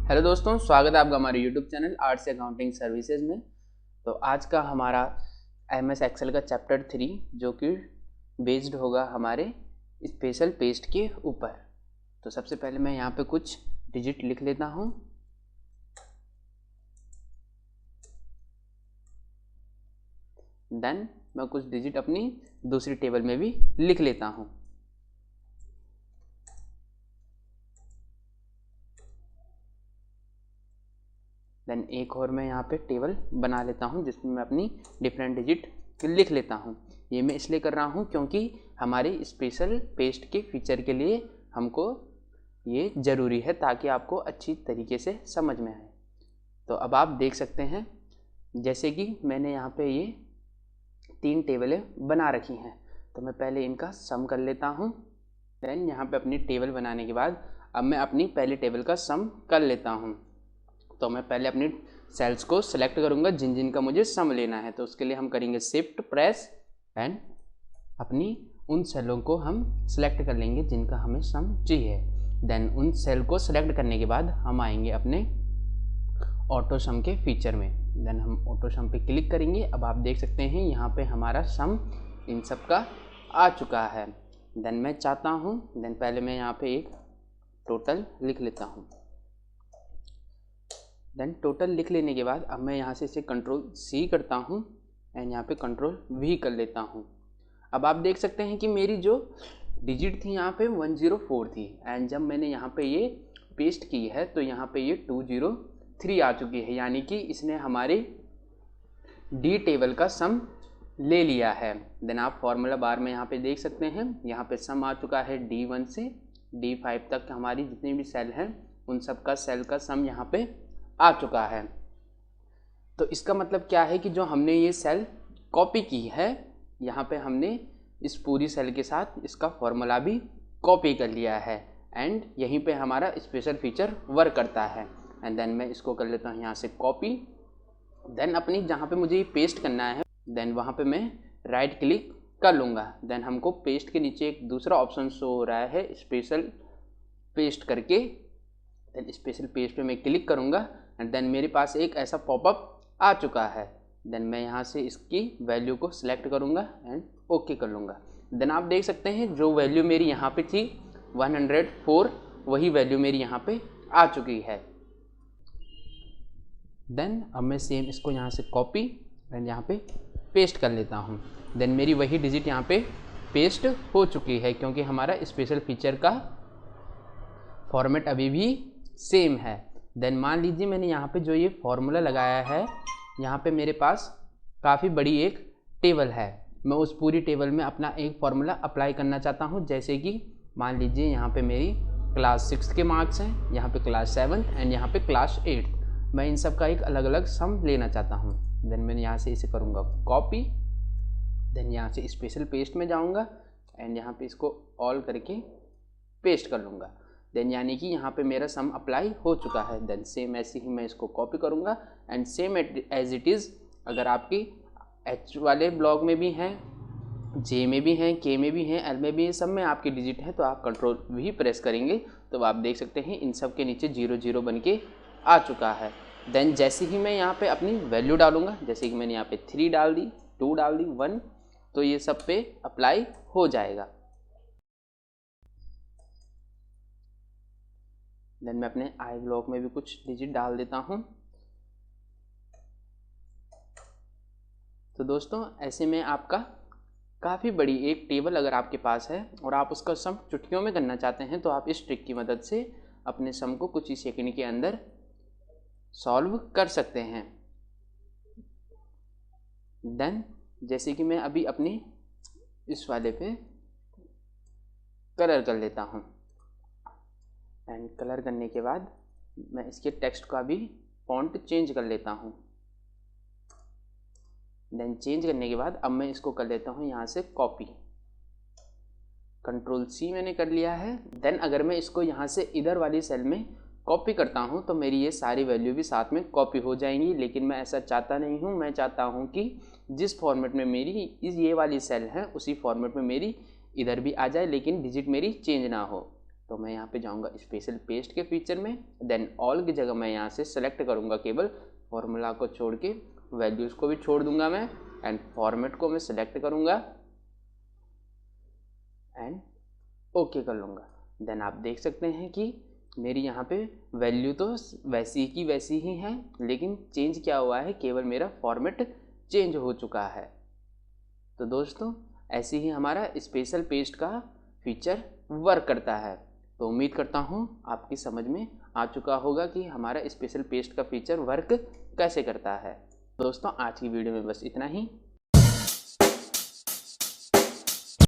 Hello दोस्तों, स्वागत है आपका हमारे YouTube channel arts accounting services में। तो आज का हमारा एमएस एक्सेल का चैप्टर 3 जो कि बेस्ड होगा हमारे स्पेशल पेस्ट के ऊपर। तो सबसे पहले मैं यहाँ पे कुछ डिजिट लिख लेता हूँ। देन मैं कुछ डिजिट अपनी दूसरी टेबल में भी लिख लेता हूँ। देन एक और मैं यहाँ पे टेबल बना लेता हूँ जिसमें मैं अपनी डिफरेंट डिजिट लिख लेता हूँ। ये मैं इसलिए कर रहा हूँ क्योंकि हमारे स्पेशल पेस्ट के फीचर के लिए हमको ये ज़रूरी है ताकि आपको अच्छी तरीके से समझ में आए। तो अब आप देख सकते हैं जैसे कि मैंने यहाँ पे ये 3 टेबलें बना रखी हैं। तो मैं पहले इनका सम कर लेता हूँ। देन यहाँ पे अपनी टेबल बनाने के बाद अब मैं अपनी पहले टेबल का सम कर लेता हूँ। तो मैं पहले अपनी सेल्स को सिलेक्ट करूंगा जिन जिन का मुझे सम लेना है। तो उसके लिए हम करेंगे शिफ्ट प्रेस एंड अपनी उन सेलों को हम सिलेक्ट कर लेंगे जिनका हमें सम चाहिए। देन उन सेल को सिलेक्ट करने के बाद हम आएंगे अपने ऑटो सम के फीचर में। देन हम ऑटो सम पे क्लिक करेंगे। अब आप देख सकते हैं यहाँ पे हमारा सम इन सब का आ चुका है। देन मैं चाहता हूँ पहले मैं यहाँ पे एक टोटल लिख लेता हूँ। देन टोटल लिख लेने के बाद अब मैं यहाँ से इसे कंट्रोल C करता हूँ एंड यहाँ पे कंट्रोल V कर लेता हूँ। अब आप देख सकते हैं कि मेरी जो डिजिट थी यहाँ पे 104 थी एंड जब मैंने यहाँ पे ये पेस्ट की है तो यहाँ पे ये 203 आ चुकी है, यानी कि इसने हमारे डी टेबल का सम ले लिया है। देन आप फॉर्मूला बार में यहाँ पे देख सकते हैं यहाँ पे सम आ चुका है D1 से D5 तक हमारी जितनी भी सेल हैं उन सब का सेल का सम यहाँ पे आ चुका है। तो इसका मतलब क्या है कि जो हमने ये सेल कॉपी की है यहाँ पे हमने इस पूरी सेल के साथ इसका फॉर्मूला भी कॉपी कर लिया है एंड यहीं पे हमारा स्पेशल फीचर वर्क करता है। एंड देन मैं इसको कर लेता हूँ यहाँ से कॉपी। देन अपनी जहाँ पे मुझे ये पेस्ट करना है देन वहाँ पे मैं राइट क्लिक कर लूँगा। देन हमको पेस्ट के नीचे एक दूसरा ऑप्शन शो हो रहा है स्पेशल पेस्ट करके। देन स्पेशल पेस्ट पे मैं क्लिक करूँगा एंड देन मेरे पास एक ऐसा पॉपअप आ चुका है। देन मैं यहाँ से इसकी वैल्यू को सिलेक्ट करूँगा एंड ओके कर लूँगा। देन आप देख सकते हैं जो वैल्यू मेरी यहाँ पे थी 104 वही वैल्यू मेरी यहाँ पे आ चुकी है। देन अब मैं सेम इसको यहाँ से कॉपी एंड यहाँ पे पेस्ट कर लेता हूँ। देन मेरी वही डिजिट यहाँ पे पेस्ट हो चुकी है क्योंकि हमारा स्पेशल फीचर का फॉर्मेट अभी भी सेम है। देन मान लीजिए मैंने यहाँ पे जो ये फॉर्मूला लगाया है यहाँ पे मेरे पास काफ़ी बड़ी एक टेबल है। मैं उस पूरी टेबल में अपना एक फॉर्मूला अप्लाई करना चाहता हूँ। जैसे कि मान लीजिए यहाँ पे मेरी क्लास 6 के मार्क्स हैं, यहाँ पे क्लास 7 एंड यहाँ पे क्लास 8। मैं इन सब का एक अलग अलग सम लेना चाहता हूँ। देन मैं यहाँ से इसे करूँगा कॉपी। देन यहाँ से स्पेशल पेस्ट में जाऊँगा एंड यहाँ पे इसको ऑल करके पेस्ट कर लूँगा। देन यानी कि यहाँ पे मेरा सम अप्लाई हो चुका है। देन सेम ऐसे ही मैं इसको कॉपी करूँगा and same as it is अगर आपकी H वाले ब्लॉक में भी हैं, J में भी हैं, K में भी हैं, L में भी हैं, सब में आपकी डिजिट है तो आप कंट्रोल V प्रेस करेंगे तो आप देख सकते हैं इन सब के नीचे 00 बन के आ चुका है। देन जैसे ही मैं यहाँ पे अपनी वैल्यू डालूँगा, जैसे कि मैंने यहाँ पे 3 डाल दी, 2 डाल दी, 1, तो ये सब पे अप्लाई हो जाएगा। देन मैं अपने आई ब्लॉक में भी कुछ डिजिट डाल देता हूँ। तो दोस्तों ऐसे में आपका काफ़ी बड़ी एक टेबल अगर आपके पास है और आप उसका सम चुटकियों में करना चाहते हैं तो आप इस ट्रिक की मदद से अपने सम को कुछ ही सेकंड के अंदर सॉल्व कर सकते हैं। देन जैसे कि मैं अभी अपनी इस वाले पे कलर कर लेता हूँ एंड कलर करने के बाद मैं इसके टेक्स्ट का भी फॉन्ट चेंज कर लेता हूँ। देन चेंज करने के बाद अब मैं इसको कर लेता हूँ यहाँ से कॉपी। कंट्रोल C मैंने कर लिया है। देन अगर मैं इसको यहाँ से इधर वाली सेल में कॉपी करता हूँ तो मेरी ये सारी वैल्यू भी साथ में कॉपी हो जाएंगी, लेकिन मैं ऐसा चाहता नहीं हूँ। मैं चाहता हूँ कि जिस फॉर्मेट में मेरी ये वाली सेल है उसी फॉर्मेट में मेरी इधर भी आ जाए लेकिन डिजिट मेरी चेंज ना हो। तो मैं यहाँ पे जाऊँगा स्पेशल पेस्ट के फीचर में, देन ऑल की जगह मैं यहाँ से सेलेक्ट करूँगा केवल फॉर्मूला को छोड़ के, वैल्यूज़ को भी छोड़ दूंगा मैं, एंड फॉर्मेट को मैं सिलेक्ट करूँगा एंड ओके कर लूँगा। देन आप देख सकते हैं कि मेरी यहाँ पे वैल्यू तो वैसी की वैसी ही है, लेकिन चेंज क्या हुआ है, केवल मेरा फॉर्मेट चेंज हो चुका है। तो दोस्तों ऐसे ही हमारा स्पेशल पेस्ट का फीचर वर्क करता है। तो उम्मीद करता हूँ आपकी समझ में आ चुका होगा कि हमारा स्पेशल पेस्ट का फीचर वर्क कैसे करता है। दोस्तों आज की वीडियो में बस इतना ही।